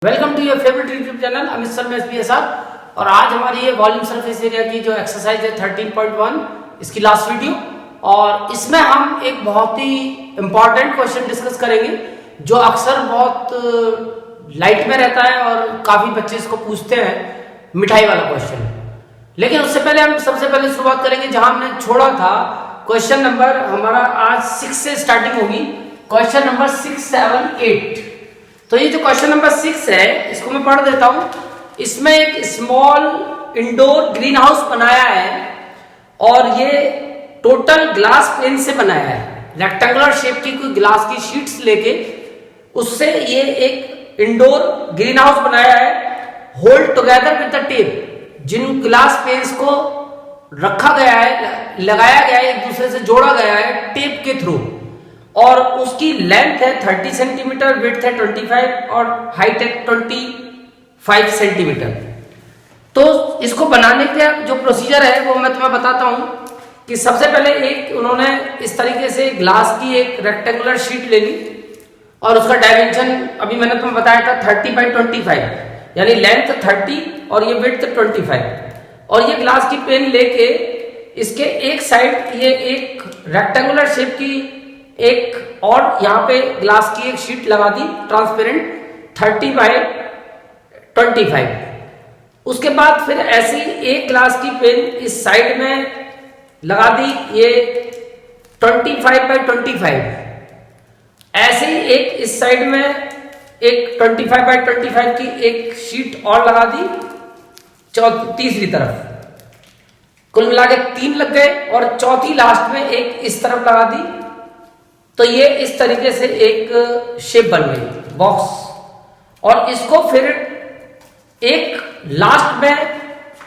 Welcome to your favourite YouTube channel Amit Sharma SPSR। और आज हमारी ये वॉल्यूम सरफेस एरिया की जो एक्सरसाइज है 13.1 इसकी लास्ट वीडियो, और इसमें हम एक बहुत ही इंपॉर्टेंट क्वेश्चन डिस्कस करेंगे जो अक्सर बहुत लाइट में रहता है और काफी बच्चे इसको पूछते हैं, मिठाई वाला क्वेश्चन। लेकिन उससे पहले हम सबसे पहले शुरुआत करेंगे जहां हमने छोड़ा था। क्वेश्चन नंबर हमारा आज 6 से स्टार्टिंग होगी, क्वेश्चन नंबर 6, 7, 8। तो ये जो क्वेश्चन नंबर 6 है इसको मैं पढ़ देता हूं। इसमें एक स्मॉल इंडोर ग्रीन हाउस बनाया है और ये टोटल ग्लास पेन से बनाया है। रेक्टेंगुलर शेप की कोई ग्लास की शीट्स लेके उससे ये एक इंडोर ग्रीन हाउस बनाया है। Hold together with the tape, जिन ग्लास पेन्स को रखा गया है, लगाया गया है, एक दूसरे से जोड़ा गया है टेप के थ्रू, और उसकी लेंथ है 30 सेंटीमीटर, विड्थ है 25 और हाइट है 25 सेंटीमीटर। तो इसको बनाने का जो प्रोसीजर है वो मैं तुम्हें बताता हूं कि सबसे पहले एक उन्होंने इस तरीके से ग्लास की एक रेक्टेंगुलर शीट ले ली और उसका डायमेंशन अभी मैंने तुम्हें बताया था 30 बाई 25, यानी लेंथ 30 और ये विड्थ 25। और ये ग्लास की पेन लेके इसके एक साइड ये एक रेक्टेंगुलर शेप की एक और यहाँ पे ग्लास की एक शीट लगा दी ट्रांसपेरेंट 30 बाई 25। उसके बाद फिर ऐसी एक ग्लास की पेन इस साइड में लगा दी, ये 25 बाई 25। ऐसे ही एक इस साइड में एक 25 बाई 25 की एक शीट और लगा दी तीसरी तरफ। कुल मिला के 3 लग गए और चौथी लास्ट में एक इस तरफ लगा दी। तो ये इस तरीके से एक शेप बन गई बॉक्स, और इसको फिर एक लास्ट में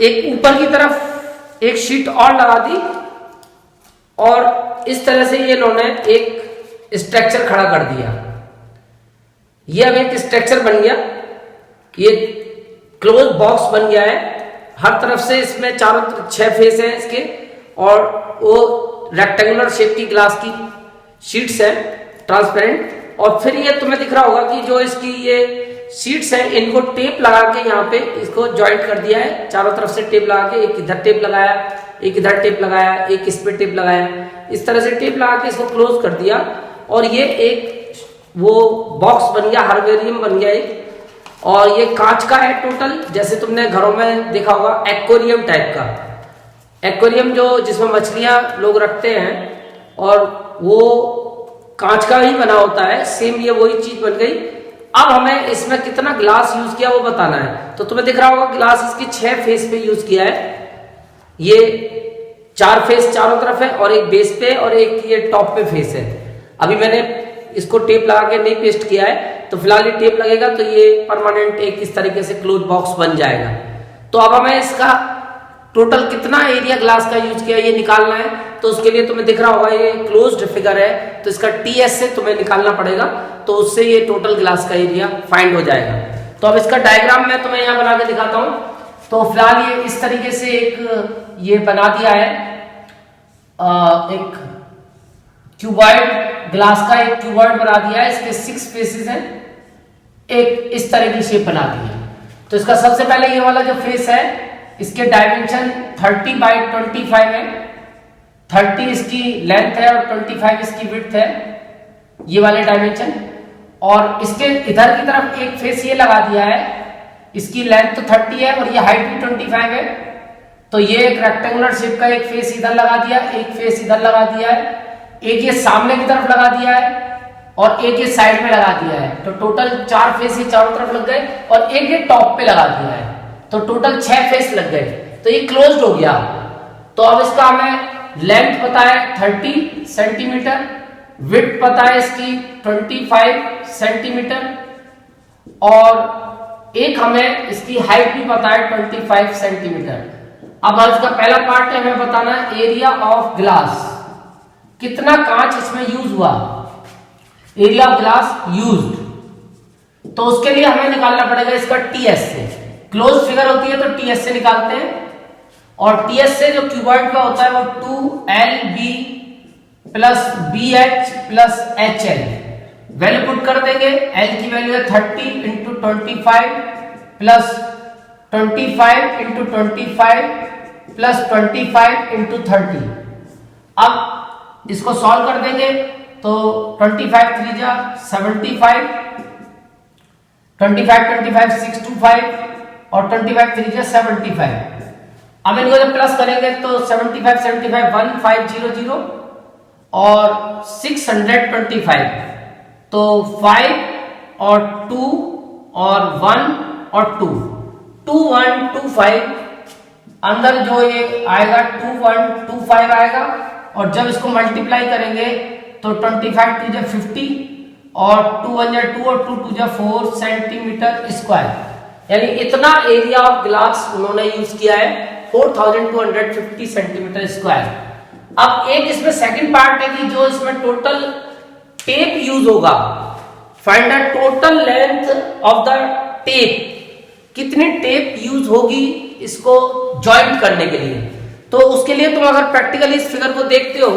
एक ऊपर की तरफ एक शीट और लगा दी और इस तरह से ये इन्होंने एक स्ट्रक्चर खड़ा कर दिया। ये अब एक स्ट्रक्चर बन गया, ये क्लोज बॉक्स बन गया है। हर तरफ से इसमें चारों 6 फेस हैं इसके, और वो रेक्टेंगुलर शेप की ग्लास की शीट्स है ट्रांसपेरेंट। और फिर ये तुम्हें दिख रहा होगा कि जो इसकी ये शीट्स है इनको टेप लगा के यहाँ पे इसको जॉइंट कर दिया है। चारों तरफ से टेप लगा के, एक इधर टेप लगाया, एक इधर टेप लगाया, एक इस पे टेप लगाया, इस तरह से टेप लगा के इसको क्लोज कर दिया। और ये एक वो बॉक्स बन गया, हर्बेरियम बन गया एक। और ये कांच का है टोटल, जैसे तुमने घरों में देखा होगा एक्वेरियम टाइप का, एक्वेरियम जो जिसमें मछलियां लोग रखते हैं, और वो कांच का ही बना होता है। सेम ये वही चीज बन गई। अब हमें इसमें कितना ग्लास यूज किया वो बताना है। तो तुम्हें दिख रहा होगा ग्लास इसकी 6 फेस पे यूज किया है। ये 4 फेस चारों तरफ है और एक बेस पे और एक ये टॉप पे फेस है। अभी मैंने इसको टेप लगा के नहीं पेस्ट किया है, तो फिलहाल ये टेप लगेगा तो ये परमानेंट एक इस तरीके से क्लोज बॉक्स बन जाएगा। तो अब हमें इसका टोटल कितना एरिया ग्लास का यूज किया ये निकालना है। तो उसके लिए तुम्हें दिख रहा होगा ये क्लोज्ड फिगर है, तो इसका TS से तुम्हें निकालना पड़ेगा, तो उससे ये टोटल ग्लास का एरिया फाइंड हो जाएगा। तो अब इसका डायग्राम मैं तुम्हें यहाँ बना के दिखाता हूँ। तो फिलहाल ये इस तरीके से एक ये बना दिया है, एक क्यूबॉइड ग्लास का एक क्यूबॉइड बना दिया है। इसके 6 फेसेस हैं, एक इस तरह की शेप बना दी है। तो इसका सबसे पहले ये वाला जो फेस है इसके डायमेंशन 30 बाई 25 है, 30 इसकी लेंथ है और 25 इसकी विड्थ है, ये वाले डायमेंशन। और इसके इधर की तरफ एक फेस ये लगा दिया है, इसकी लेंथ तो 30 है और ये हाइट भी 25 है। तो ये एक रेक्टेंगुलर शेप का एक फेस इधर लगा दिया, एक फेस इधर लगा दिया है, एक ये सामने की तरफ लगा दिया है और एक ये साइड में लगा दिया है। तो टोटल 4 फेस ये चारों तरफ लग गए और एक ये टॉप पे लगा दिया है। तो टोटल 6 फेस लग गए। तो ये क्लोज्ड हो गया। तो अब इसका हमें लेंथ पता है 30 सेंटीमीटर, विड्थ पता है इसकी 25 सेंटीमीटर, और एक हमें इसकी हाइट भी पता है 25 सेंटीमीटर। अब इसका पहला पार्ट है हमें बताना है एरिया ऑफ ग्लास, कितना कांच इसमें यूज हुआ, एरिया ऑफ ग्लास यूज्ड। तो उसके लिए हमें निकालना पड़ेगा इसका TS से। क्लोज फिगर होती है तो TS से निकालते हैं, और TS से जो क्यूबॉइड का होता है वो 2LB plus BH plus HL, value put कर देंगे, L की वैल्यू है 30 into 25 plus 25 into 25 plus 25 into 30। अब इसको सॉल्व कर देंगे तो 25 3 जा 75, 25 625 और 25 3 जा 75। अब इनको जब प्लस करेंगे तो 75 75 1500 और 625, तो 5 और 2 और 1 और 2 2125, अंदर जो ये आएगा 2125 आएगा। और जब इसको मल्टीप्लाई करेंगे तो 25 2 जा 50 और 2 1 जा 2 और 2 2 जा 4 सेंटीमीटर स्क्वायर, यानी इतना एरिया ऑफ ग्लास उन्होंने यूज किया है, 4250 सेंटीमीटर स्क्वायर। अब एक इसमें सेकंड पार्ट है कि जो इसमें टोटल टेप यूज होगा, find the total length of the tape, कितनी टेप यूज होगी इसको जॉइंट करने के लिए। तो उसके लिए तुम अगर प्रैक्टिकली इस फिगर को देखते हो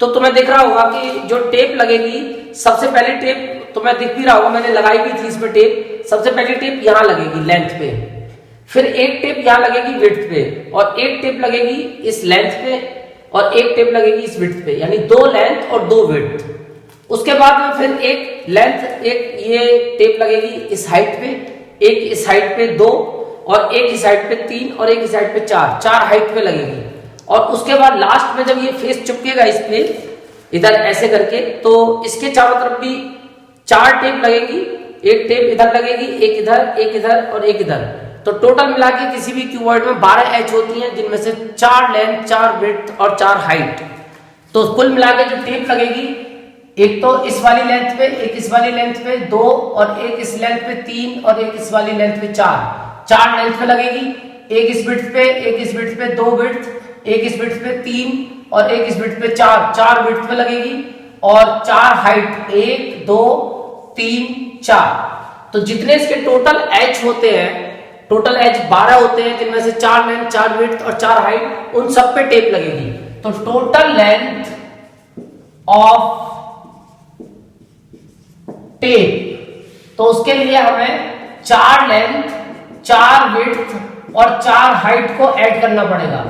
तो तुम्हें दिख रहा होगा कि जो टेप लगेगी, सबसे पहले टेप तुम्हें दिख भी रहा होगा, मैंने लगाई भी थी इसमें टेप। सबसे पहले टेप यहां लगेगी लेंथ पे, फिर एक टेप यहां लगेगी विड्थ पे, और एक टेप लगेगी इस लेंथ पे, और एक टेप लगेगी इस विड्थ पे, यानी 2 लेंथ और 2 विड्थ। उसके बाद में फिर एक लेंथ, एक ये टेप लगेगी इस हाइट पे, एक इस हाइट पे 2, और एक इस हाइट पे 3, और एक इस हाइट पे 4 हाइट पे लगेगी। और उसके बाद लास्ट में जब ये फेस चिपकेगा इस पे इधर ऐसे करके, तो इसके चारों तरफ भी 4 टेप लगेगी, एक टेप इधर लगेगी, एक इधर और एक इधर। तो टोटल मिला के किसी भी क्यूबॉइड में 12 एच होती हैं, जिनमें से 4 लेंथ, 4 विड्थ और 4 हाइट। तो कुल मिला के जो टेप लगेगी, एक तो इस वाली लेंथ पे, एक इस वाली लेंथ पे 2, और एक इस लेंथ पे 3, और एक इस वाली लेंथ पे 4 लेंथ पे लगेगी। एक इस विड्थ पे, एक इस विड्थ पे 2 विड्थ, एक इस विड्थ पे 3, और एक इस विड्थ पे 4 विड्थ पे लगेगी, और 4 हाइट 1 2 3 4। तो जितने इसके टोटल एच होते हैं, टोटल एच 12 होते हैं, जिनमें से 4 लेंथ, 4 विड्थ और 4 हाइट, उन सब पे टेप लगेगी। तो टोटल लेंथ ऑफ टेप, तो उसके लिए हमें 4 लेंथ, 4 विड्थ और 4 हाइट को ऐड करना पड़ेगा।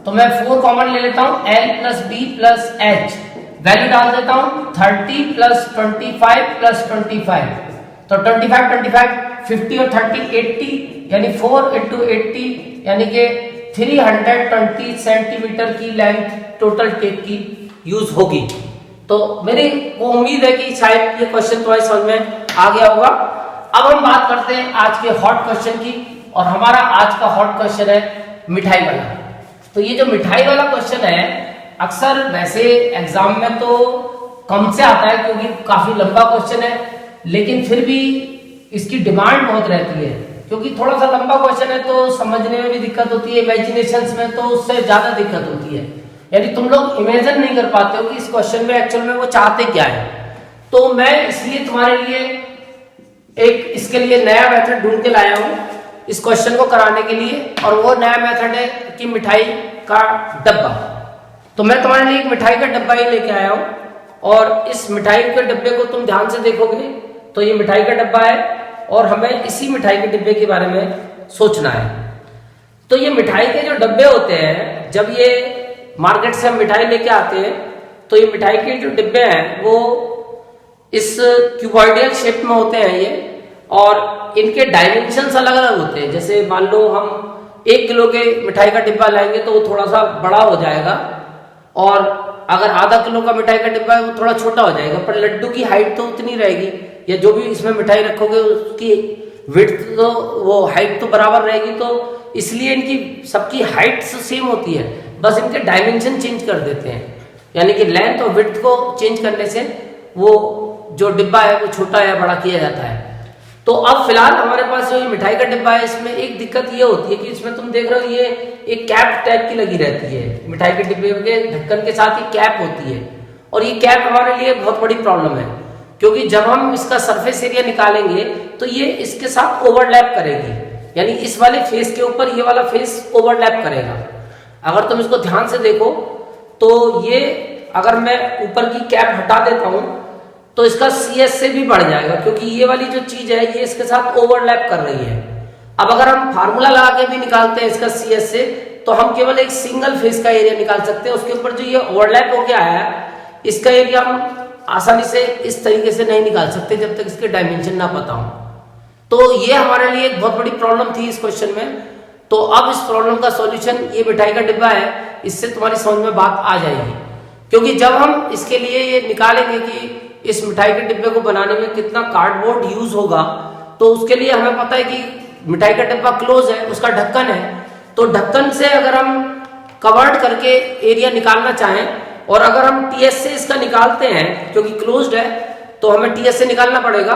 तो मैं 4 कॉमन ले लेता हूं, L plus B plus H, value डाल देता हूं 30 प्लस 25 प्लस 25, तो 25 25 50 और 30 80, यानी 4 इंटू 80, यानी कि 320 सेंटीमीटर की लेंथ टोटल टेप की यूज होगी। तो मेरी वो उम्मीद है कि शायद ये क्वेश्चन तुम्हारी समझ में आ गया होगा। अब हम बात करते हैं आज के हॉट क्वेश्चन की, और हमारा आज का हॉट क्वेश्चन है मिठाई वाला। तो ये जो मिठाई वाला क्वेश्चन है, अक्सर वैसे एग्जाम में तो कम से आता है क्योंकि काफी लंबा क्वेश्चन है, लेकिन फिर भी इसकी डिमांड बहुत रहती है, क्योंकि थोड़ा सा लंबा क्वेश्चन है तो समझने में भी दिक्कत होती है, इमेजिनेशंस में तो उससे ज्यादा दिक्कत होती है, यानी तुम लोग इमेजिन नहीं कर पाते हो कि इस क्वेश्चन में एक्चुअल में वो चाहते क्या है। तो मैं इसलिए तुम्हारे लिए एक इसके लिए नया मेथड ढूंढ के लाया हूं इस क्वेश्चन को कराने के लिए, और वो नया मेथड है कि मिठाई का डब्बा। तो मैं तुम्हारे लिए एक मिठाई का डब्बा ही लेके आया हूं, और इस मिठाई के डब्बे को तुम ध्यान से देखोगे तो ये मिठाई का डब्बा है, और हमें इसी मिठाई के डिब्बे के बारे में सोचना है। तो ये मिठाई के जो डब्बे होते हैं, जब ये मार्केट से हम मिठाई लेके आते हैं, तो ये मिठाई के जो डिब्बे हैं वो इस क्यूबॉइडियल शेप में होते हैं ये, और इनके डायमेंशंस अलग अलग होते हैं। जैसे मान लो हम 1 किलो के मिठाई का डिब्बा लाएंगे तो वो थोड़ा सा बड़ा हो जाएगा, और अगर आधा किलो का मिठाई का डिब्बा है वो थोड़ा छोटा हो जाएगा, पर लड्डू की हाइट तो उतनी रहेगी, या जो भी इसमें मिठाई रखोगे उसकी विड्थ तो वो हाइट तो बराबर रहेगी। तो इसलिए इनकी सबकी हाइट सेम होती है, बस इनके डायमेंशन चेंज कर देते हैं, यानी कि लेंथ और विड्थ को चेंज करने से वो जो डिब्बा है वो छोटा या बड़ा किया जाता है। तो अब फिलहाल हमारे पास जो मिठाई का डिब्बा है, इसमें एक दिक्कत ये होती है कि इसमें तुम देख रहे हो ये एक कैप टाइप की लगी रहती है, मिठाई के डिब्बे के ढक्कन के साथ ही कैप होती है, और ये कैप हमारे लिए बहुत बड़ी प्रॉब्लम है, क्योंकि जब हम इसका सरफेस एरिया निकालेंगे तो ये इसके साथ ओवरलैप करेगी, यानी इस वाले फेस के ऊपर ये वाला फेस ओवरलैप करेगा। अगर तुम इसको ध्यान से देखो तो ये, अगर मैं ऊपर की कैप हटा देता हूं तो इसका CS से भी बढ़ जाएगा, क्योंकि ये वाली जो चीज है ये इसके साथ ओवरलैप कर रही है। अब अगर हम फार्मूला लगा के भी निकालते हैं इसका CS से, तो हम केवल एक सिंगल फेस का एरिया निकाल सकते हैं। उसके ऊपर जो ये ओवरलैप हो गया है इसका एरिया हम आसानी से इस तरीके से नहीं निकाल सकते जब तक इसके डायमेंशन ना पता हो। तो ये हमारे लिए एक बहुत बड़ी प्रॉब्लम थी इस क्वेश्चन में। तो अब इस प्रॉब्लम का सॉल्यूशन ये मिठाई का डिब्बा है, इससे तुम्हारी समझ में बात आ जाएगी। क्योंकि जब हम इसके लिए ये निकालेंगे कि इस मिठाई के डिब्बे को बनाने में कितना कार्डबोर्ड यूज होगा, तो उसके लिए हमें पता है कि मिठाई का डिब्बा क्लोज है, उसका ढक्कन है, तो ढक्कन से अगर हम कवर्ड करके एरिया निकालना चाहें और अगर हम TS से इसका निकालते हैं क्योंकि क्लोज्ड है, तो हमें TS से निकालना पड़ेगा।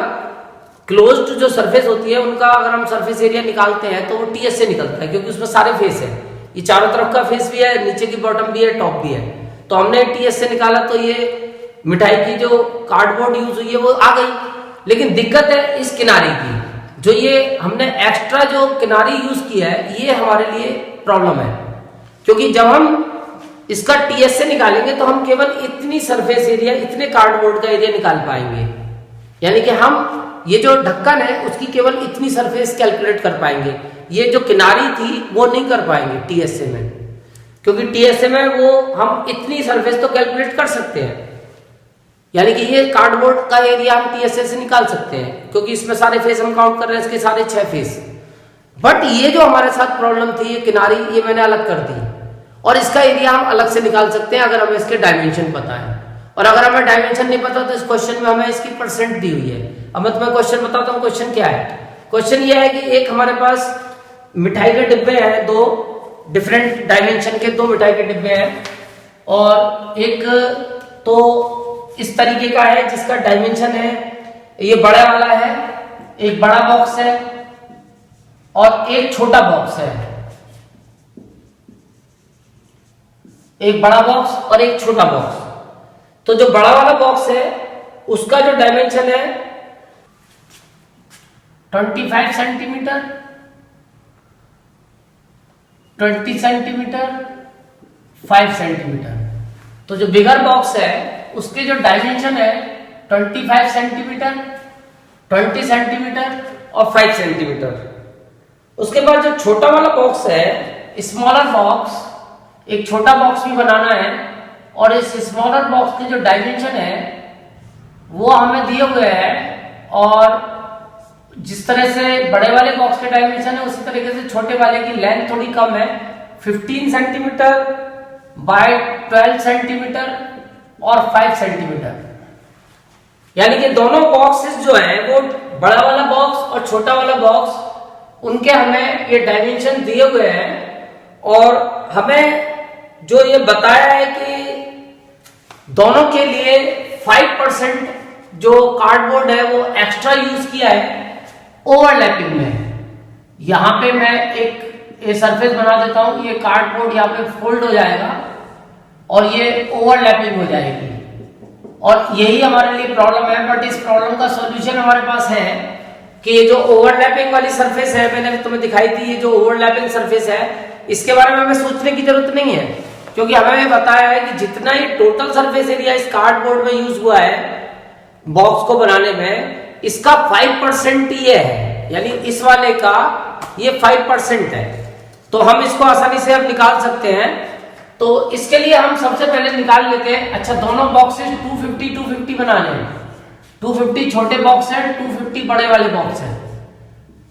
क्लोज्ड जो सरफेस होती है उनका अगर हम सरफेस एरिया निकालते हैं तो वो TS से निकलता है, क्योंकि उसमें सारे फेस है, ये चारों तरफ का फेस भी है, नीचे की बॉटम भी है, टॉप भी है। तो हमने TS से निकाला तो ये मिठाई की जो कार्डबोर्ड यूज हुई है वो आ गई। लेकिन दिक्कत है इस किनारे की, जो ये हमने एक्स्ट्रा जो किनारी यूज किया है ये हमारे लिए प्रॉब्लम है। क्योंकि जब हम इसका TS से निकालेंगे तो हम केवल इतनी सरफेस एरिया, इतने कार्डबोर्ड का एरिया निकाल पाएंगे, यानी कि हम ये जो ढक्कन है उसकी केवल इतनी सरफेस कैलकुलेट कर पाएंगे, ये जो किनारी थी वो नहीं कर पाएंगे TS में। क्योंकि TS में वो हम इतनी सरफेस तो कैलकुलेट कर सकते हैं, यानी कि ये कार्डबोर्ड का एरिया हम TS से निकाल सकते हैं, क्योंकि इसमें सारे फेस हम काउंट कर रहे हैं, इसके सारे 6 फेस। बट ये जो हमारे साथ प्रॉब्लम थी, ये किनारी, ये मैंने अलग कर दी और इसका एरिया हम अलग से निकाल सकते हैं अगर हमें इसके डायमेंशन पता है। और अगर हमें डायमेंशन नहीं पता तो इस क्वेश्चन में हमें इसकी परसेंट दी हुई है। अब मैं तुम्हें क्वेश्चन बताता हूँ। क्वेश्चन क्या है? क्वेश्चन ये है कि एक हमारे पास मिठाई के डिब्बे हैं, 2 डिफरेंट डायमेंशन के 2 मिठाई के डिब्बे हैं, और एक तो इस तरीके का है जिसका डायमेंशन है, ये बड़ा वाला है, एक बड़ा बॉक्स है और एक छोटा बॉक्स है, एक बड़ा बॉक्स और एक छोटा बॉक्स। तो जो बड़ा वाला बॉक्स है उसका जो डायमेंशन है 25 सेंटीमीटर, 20 सेंटीमीटर, 5 सेंटीमीटर। तो जो बिगर बॉक्स है उसके जो डायमेंशन है 25 सेंटीमीटर, 20 सेंटीमीटर और 5 सेंटीमीटर। उसके बाद जो छोटा वाला बॉक्स है, स्मॉलर बॉक्स, एक छोटा बॉक्स भी बनाना है, और इस स्मॉलर बॉक्स के जो डायमेंशन है वो हमें दिए हुए हैं, और जिस तरह से बड़े वाले बॉक्स के डायमेंशन है उसी तरीके से छोटे वाले की लेंथ थोड़ी कम है, 15 सेंटीमीटर बाय 12 सेंटीमीटर और 5 सेंटीमीटर। यानी कि दोनों बॉक्सेस जो हैं वो बड़ा वाला बॉक्स और छोटा वाला बॉक्स, उनके हमें ये डायमेंशन दिए हुए हैं, और हमें जो ये बताया है कि दोनों के लिए 5% जो कार्डबोर्ड है वो एक्स्ट्रा यूज किया है ओवरलैपिंग में। यहां पे मैं एक सरफेस बना देता हूं, ये कार्डबोर्ड यहाँ पे फोल्ड हो जाएगा और ये ओवरलैपिंग हो जाएगी, और यही हमारे लिए प्रॉब्लम है। बट इस प्रॉब्लम का सॉल्यूशन हमारे पास है कि ये जो ओवरलैपिंग वाली सरफेस है, मैंने तुम्हें दिखाई थी, ये जो ओवरलैपिंग सरफेस है इसके बारे में हमें सोचने की जरूरत नहीं है, क्योंकि हमें बताया है कि जितना ये टोटल सरफेस एरिया इस कार्डबोर्ड में यूज हुआ है बॉक्स को बनाने में, इसका 5% ये है, यानी इस वाले का ये 5% है। तो हम इसको आसानी से अब निकाल सकते हैं। तो इसके लिए हम सबसे पहले निकाल लेते हैं। अच्छा, दोनों बॉक्सेस 250 बनाने हैं, 250 छोटे बॉक्स है, 250 बड़े वाले बॉक्स है।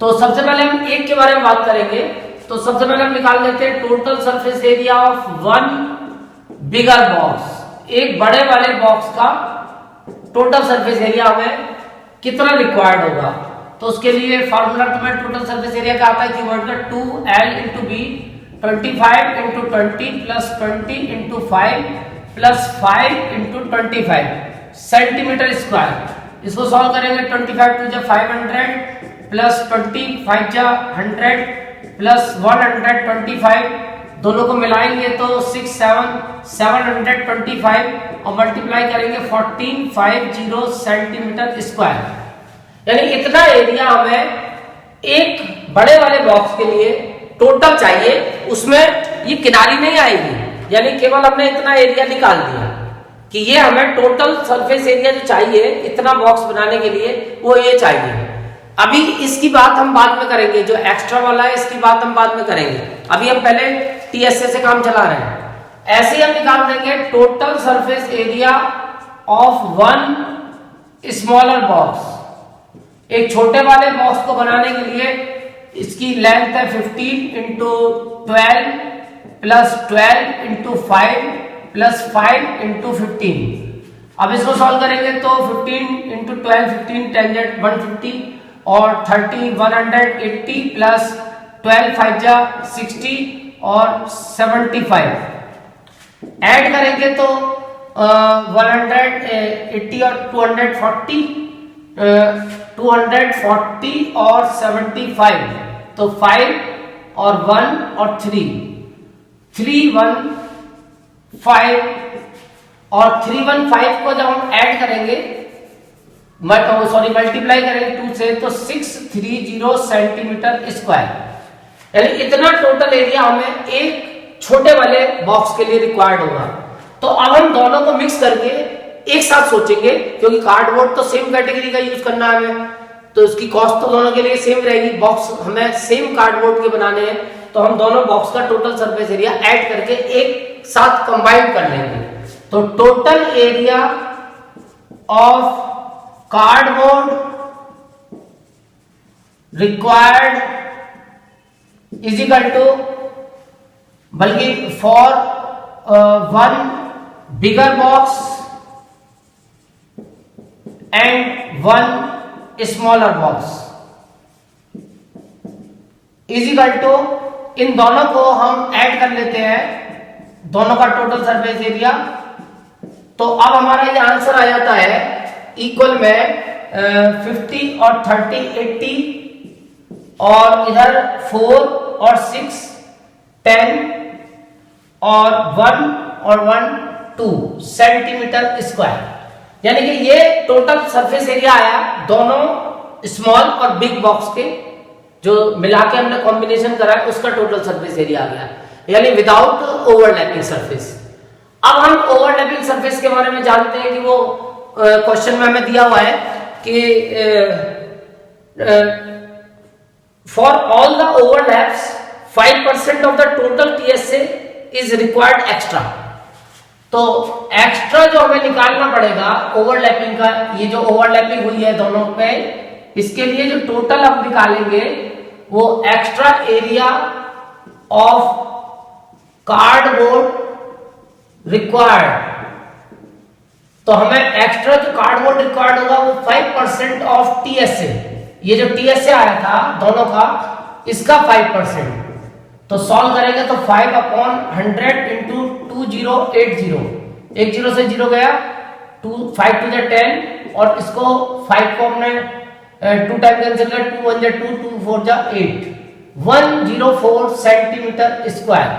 तो सबसे पहले हम एक के बारे में बात करेंगे। तो सबसे पहले हम निकाल लेते हैं total surface area of 1 bigger box. एक बड़े वाले बॉक्स का टोटल सरफेस एरिया हमें कितना रिक्वायर्ड होगा। तो उसके लिए फॉर्मूला तुम्हें टोटल सरफेस एरिया का आता है कीवर्ड का 2L × B, 25 × 20 plus 20 × 5 plus 5 × 25 centimetre square. इसको सॉल्व करेंगे, 25 × 500 प्लस 25 × 100 प्लस 125, दोनों को मिलाएंगे तो 725 और मल्टीप्लाई करेंगे 1450 सेंटीमीटर स्क्वायर। यानी इतना एरिया हमें एक बड़े वाले बॉक्स के लिए टोटल चाहिए, उसमें ये किनारी नहीं आएगी, यानी केवल हमने इतना एरिया निकाल दिया। कि ये हमें टोटल सरफेस एरिया जो चाहिए इतना बॉक्स बनाने के लिए वो ये चाहिए। अभी इसकी बात हम बाद में करेंगे, जो एक्स्ट्रा वाला है इसकी बात हम बाद में करेंगे। अभी हम पहले टीएसए से काम चला रहे हैं। ऐसे ही हम निकाल देंगे total surface area of one smaller box. एक छोटे वाले बॉक्स को बनाने के लिए इसकी लेंथ है 15 into 12 plus 12 into 5 plus 5 into 15। अब इसको सॉल्व करेंगे तो 15 इंटू 12 15 टेंजेंट 150 और 30 180 प्लस 12 5 जा 60 और 75 ऐड करेंगे तो 180 और 240 240 और 75 तो 5 और 1 और 3 315 और 315 को जब हम ऐड करेंगे मल्टीप्लाई करेंगे 2 से तो 630 सेंटीमीटर स्क्वायर, यानी इतना टोटल एरिया हमें एक छोटे वाले बॉक्स के लिए रिक्वायर्ड होगा। तो अब हम दोनों को मिक्स करके एक साथ सोचेंगे, क्योंकि कार्डबोर्ड तो सेम कैटेगरी का यूज करना है हमें, तो इसकी कॉस्ट तो दोनों के लिए सेम रहेगी। बॉक्स हमें सेम कार्डबोर्ड के बनाने हैं, तो हम दोनों बॉक्स का टोटल सरफेस एरिया ऐड करके एक साथ कंबाइन कर लेंगे। तो total area of cardboard required is equal to, बल्कि for one bigger box and one smaller box is equal to, इन दोनों को हम ऐड कर लेते हैं, दोनों का टोटल सरफेस एरिया। तो अब हमारा ये आंसर आ जाता है इक्वल में 50 और 30 80 और इधर 4 और 6 10 और 1 और 1 2 सेंटीमीटर स्क्वायर, यानी कि ये टोटल सरफेस एरिया आया दोनों स्मॉल और बिग बॉक्स के, जो मिला के हमने कॉम्बिनेशन करा है उसका टोटल सरफेस एरिया आ गया, यानी विदाउट ओवरलैपिंग सरफेस। अब हम ओवरलैपिंग सरफेस के बारे में जानते हैं कि वो क्वेश्चन में हमें दिया हुआ है कि for all the overlaps 5% of the total TSA is required extra. तो एक्स्ट्रा जो हमें निकालना पड़ेगा ओवरलैपिंग का, ये जो ओवरलैपिंग हुई है दोनों पे, इसके लिए जो टोटल हम निकालेंगे वो extra area of cardboard required. तो हमें एक्स्ट्रा जो कार्डबोर्ड रिक्वायर्ड होगा वो 5% ऑफ टीएसए, ये जो टीएसए आया था दोनों का, इसका 5%। तो सॉल्व करेंगे तो 5/100 इंटू 2080, एक 0 से 0 गया, 5 to the 10 और इसको 5 को हमने 2 टाइम कैंसिल कर, 2 1 जा 2 2 4 जा 8 104 सेंटीमीटर स्क्वायर,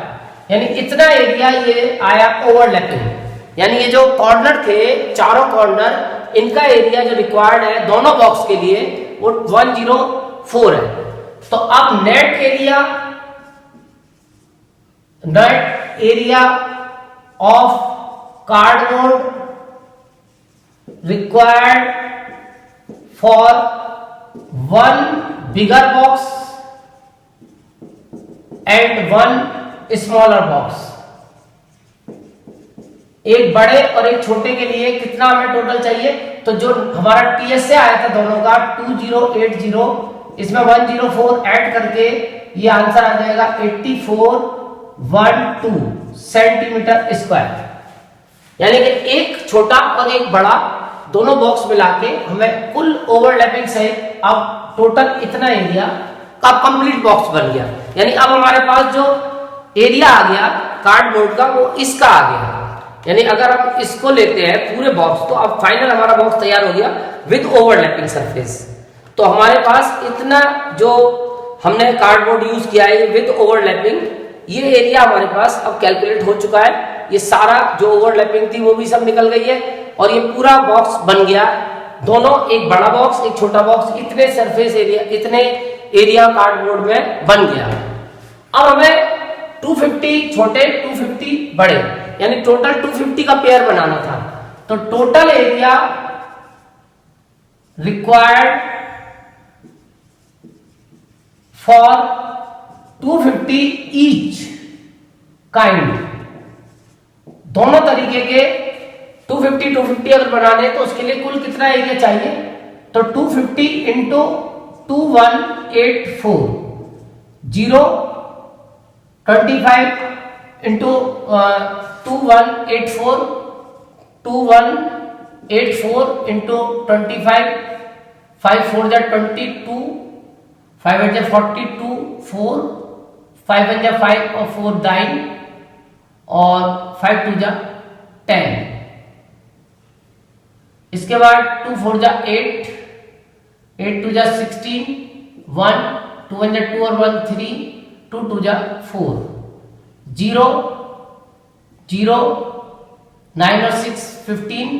यानी इतना एरिया ये आया ओवरलैपिंग। यानी ये जो कॉर्नर थे चारों कॉर्नर, इनका एरिया जो रिक्वायर्ड है दोनों बॉक्स के लिए वो 104 है। तो अब net area of cardboard required for one bigger box and one smaller box, एक बड़े और एक छोटे के लिए कितना हमें टोटल चाहिए। तो जो हमारा टीएसए आया था दोनों का 2080, इसमें 104 ऐड करके ये आंसर आ जाएगा 8412 सेंटीमीटर स्क्वायर, यानी कि एक छोटा और एक बड़ा दोनों बॉक्स मिला के हमें कुल ओवरलैपिंग से अब टोटल इतना एरिया का कंप्लीट बॉक्स बन गया। यानी अब हमारे पास जो एरिया आ गया कार्डबोर्ड का वो इसका आ गया, यानी अगर हम इसको लेते हैं पूरे बॉक्स, तो अब फाइनल हमारा बॉक्स तैयार हो गया विद ओवरलैपिंग सरफेस। तो हमारे पास इतना जो हमने कार्डबोर्ड यूज किया है विद ओवरलैपिंग, ये एरिया हमारे पास अब कैलकुलेट हो चुका है। ये सारा जो ओवरलैपिंग थी वो भी सब निकल गई है और ये पूरा बॉक्स बन गया, दोनों एक बड़ा बॉक्स एक छोटा बॉक्स, इतने सरफेस एरिया इतने एरिया कार्डबोर्ड में बन गया। अब हमें 250 छोटे 250 बड़े, यानी टोटल 250 का पेयर बनाना था। तो total area required for 250 each kind, दोनों तरीके के 250 अगर बनाने तो उसके लिए कुल कितना एरिया चाहिए, तो 250 इंटू 2184 25 इंटू 2184 इंटू 25 5 4 जा 22 5 8 जा 42 4 5 1 जा 5 और 4 9 और 5 2 जा 10, इसके बाद 2 4 जा 8 8 2 जा 16 1 2 1 जा 2 और 1 3 2 2 जा 4 0 0 9 और 6 15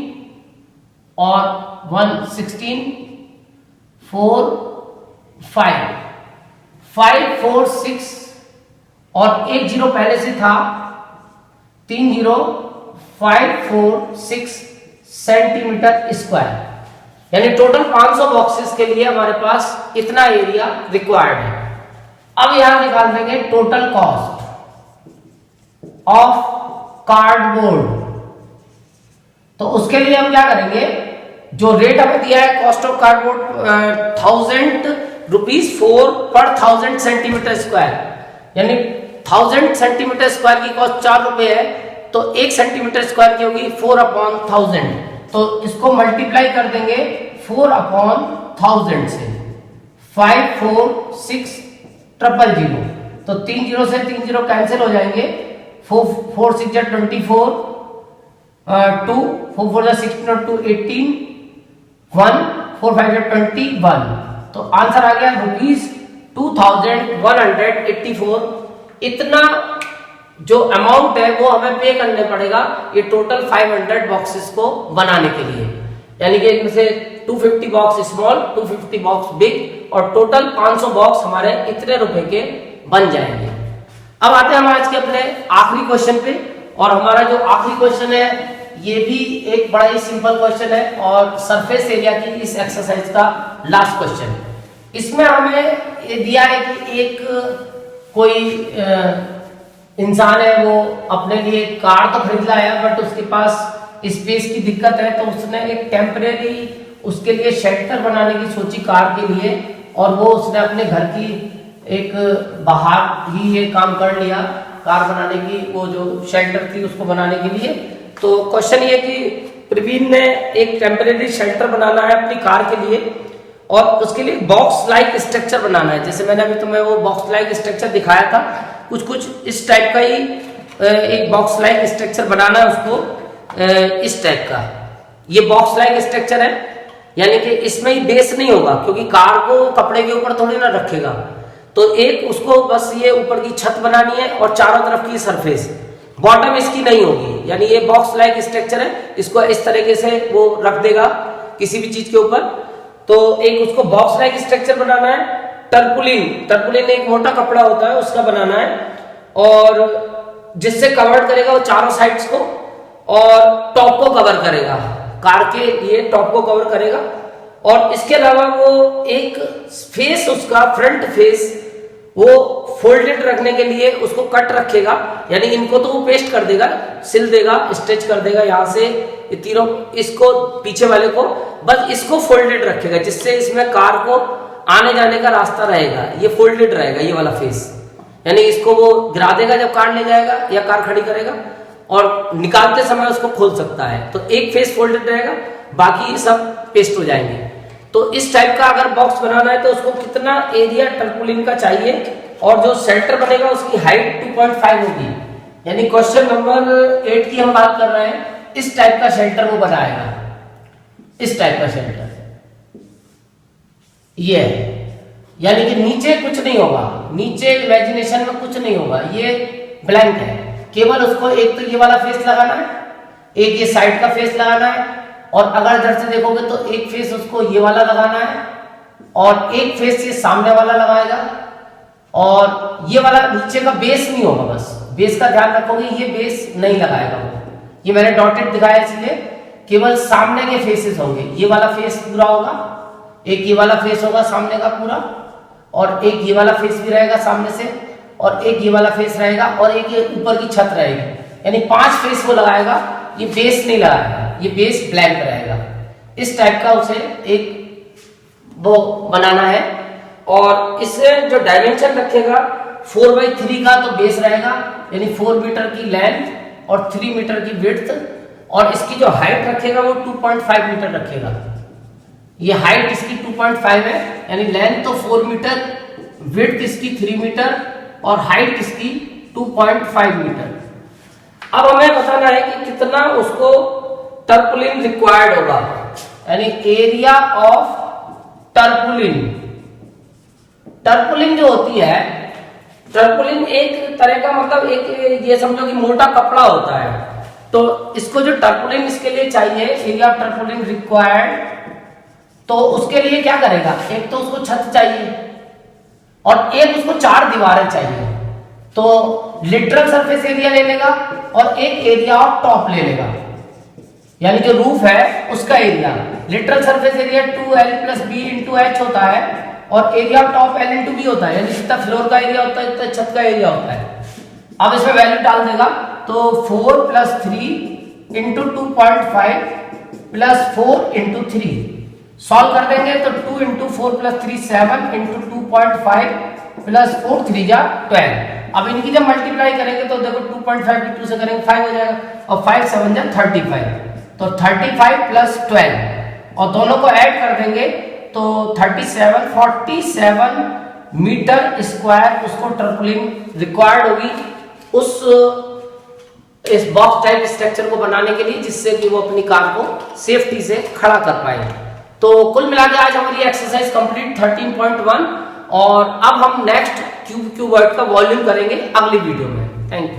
और 1 16 4 5 5 4 6 और एक जीरो पहले से था 3 0 5 4 6 सेंटीमीटर स्क्वायर, यानी टोटल 500 बॉक्सेस के लिए हमारे पास इतना एरिया रिक्वायर्ड है। अब यहां निकाल देंगे टोटल कॉस्ट ऑफ कार्डबोर्ड। तो उसके लिए हम क्या करेंगे, जो रेट हमें दिया है cost of cardboard 1000 rupees per 1000 centimetre square, यानी 1000 सेंटीमीटर स्क्वायर की कॉस्ट 4 रुपए है, तो 1 सेंटीमीटर स्क्वायर की होगी 4/1000, तो इसको मल्टीप्लाई कर देंगे 4/1000 से 54600, तो 3 0 से 3 0 कैंसिल हो जाएंगे, 4 6 जा 24 2 4 4 जा 16 और 2 18 1 4 5 जा 21, तो आंसर आ गया ₹2184। इतना जो अमाउंट है वो हमें पे करने पड़ेगा ये टोटल 500 बॉक्सेस को बनाने के लिए, यानी कि इनमें से 250 बॉक्स स्मॉल 250 बॉक्स बिग और टोटल 500 बॉक्स हमारे इतने रुपए के बन जाएंगे। अब आते हैं हम आज के अपने आखिरी क्वेश्चन पे, और हमारा जो आखिरी क्वेश्चन है ये भी एक बड़ा ही सिंपल क्वेश्चन है और सरफेस एरिया की इस एक्सरसाइज का लास्ट क्वेश्चन। इसमें हमें ये दिया है कि एक कोई इंसान है, वो अपने लिए कार तो खरीद लाया बट उसके पास स्पेस की दिक्कत है, तो उसने एक टेम्परेरी उसके लिए शेल्टर बनाने की सोची कार के लिए, और वो उसने अपने घर की एक बाहर ही ये काम कर लिया कार बनाने की, वो जो शेल्टर थी उसको बनाने के लिए। तो क्वेश्चन ये कि प्रवीण ने एक टेम्परेरी शेल्टर बनाना है अपनी कार के लिए, और उसके लिए बॉक्स लाइक स्ट्रक्चर बनाना है। जैसे मैंने अभी तुम्हें वो बॉक्स लाइक स्ट्रक्चर दिखाया था, कुछ इस टाइप का ही एक बॉक्स लाइक स्ट्रक्चर बनाना है उसको, इस टाइप का ये बॉक्स लाइक स्ट्रक्चर है, यानी कि इसमें ही बेस नहीं होगा क्योंकि कार को कपड़े के ऊपर थोड़ी ना रखेगा, तो एक उसको बस ये ऊपर की छत बनानी है और चारों तरफ की सरफेस, बॉटम इसकी नहीं होगी, यानी ये बॉक्स लाइक स्ट्रक्चर है, इसको इस तरीके से वो रख देगा किसी भी चीज के ऊपर। तो एक उसको बॉक्स लाइक स्ट्रक्चर बनाना है। टर्पुलिन एक मोटा कपड़ा होता है उसका बनाना है, और जिससे कवर करेगा वो चारों साइड्स को, और टॉप को कवर करेगा, कार के लिए टॉप को कवर करेगा, और इसके अलावा वो एक फेस उसका फ्रंट फेस वो फोल्डेड रखने के लिए उसको कट रखेगा, यानी इनको तो वो पेस्ट कर देगा, सिल देगा, स्ट्रेच कर देगा यहां से ये तीनों, इसको पीछे वाले को बस इसको फोल्डेड रखेगा, जिससे इसमें कार को आने जाने का रास्ता रहेगा, ये फोल्डेड रहेगा ये वाला फेस, यानी इसको वो गिरा देगा जब कार ले जाएगा या कार खड़ी करेगा, और निकालते समय उसको खोल सकता है। तो एक फेस फोल्डेड रहेगा, बाकी सब पेस्ट हो जाएंगे। तो इस टाइप का अगर बॉक्स बनाना है तो उसको कितना एरिया टर्पुलिन का चाहिए, और जो शेल्टर बनेगा उसकी हाइट 2.5 होगी, यानी क्वेश्चन नंबर 8 की हम बात कर रहे हैं, इस टाइप का शेल्टर वो बनाएगा, इस टाइप का शेल्टर ये है, यानी कि नीचे कुछ नहीं होगा, नीचे इमेजिनेशन में कुछ नहीं होगा, ये ब्लैंक है, केवल उसको एक तो ये वाला फेस लगाना है, एक ये साइड का फेस लगाना है, और अगर इधर से देखोगे तो एक फेस उसको ये वाला लगाना है, और एक फेस ये सामने वाला लगाएगा, और ये वाला नीचे का बेस नहीं होगा, बस बेस का ध्यान रखोगे, ये बेस नहीं लगाएगा वो, ये मैंने डॉटेड दिखाया इसलिए केवल सामने के फेसेस होंगे। ये वाला फेस पूरा होगा, एक ये वाला फेस होगा सामने का पूरा, और एक ये वाला फेस भी रहेगा सामने से, और एक ये वाला फेस रहेगा, और एक ये ऊपर की छत रहेगी। यानी 5 फेस वो लगाएगा, ये बेस नहीं लगाएगा, ये बेस ब्लैंक रहेगा। इस टाइप का उसे एक वो बनाना है। और इससे जो डायमेंशन रखेगा 4/3 का तो बेस रहेगा, यानी 4 मीटर की लेंथ और 3 मीटर की विड्थ, और इसकी जो हाइट रखेगा वो 2.5 मीटर रखेगा। ये हाइट इसकी 2.5 है, यानी लेंथ तो 4 मीटर, विड्थ इसकी 3 मीटर और हाइट इसकी 2.5 मीटर। अब हमें बताना है कि कितना उसको टर्पुलिन रिक्वायर्ड होगा, यानी एरिया ऑफ टर्पुलिन। टर्पुलिन जो होती है, टर्पुलिन एक तरह का मतलब एक ये समझो कि मोटा कपड़ा होता है। तो इसको जो टर्पुलिन इसके लिए चाहिए, एरिया ऑफ टर्पुलिन रिक्वायर्ड, तो उसके लिए क्या करेगा, एक तो उसको छत चाहिए और एक उसको 4 दीवारें चाहिए। तो लिटरल सरफेस एरिया ले लेगा और एक एरिया ऑफ टॉप ले लेगा, यानी जो रूफ है उसका area. Literal surface area 2L + B × H होता है, और area of top L × B होता है, यानी जितना फ्लोर का एरिया होता है उतना छत का एरिया होता है। अब इसमें वैल्यू डाल देगा, तो 4 + 3 × 2.5 + 4 × 3 सॉल्व कर देंगे तो 2 × 4 + 3 7 × 2.5 + 4 3 जा 12। अब इनकी जब मल्टीप्लाई करेंगे तो देखो 2.5 की 2 से करेंगे 5 हो जाएगा, और 5 7 जा 35, तो 35 + 12 और दोनों को ऐड कर देंगे तो 47 मीटर स्क्वायर उसको टर्पुलिन रिक्वायर्ड होगी इस बॉक्स टाइप स्ट्रक्चर को बनाने के लिए, जिससे कि वो अपनी कार को सेफ्टी से खड़ा कर पाए। तो कुल मिला के आज हमारी एक्सरसाइज कंप्लीट 13.1, और अब हम नेक्स्ट क्यूबॉइड का वॉल्यूम करेंगे अगली वीडियो में। Thank you.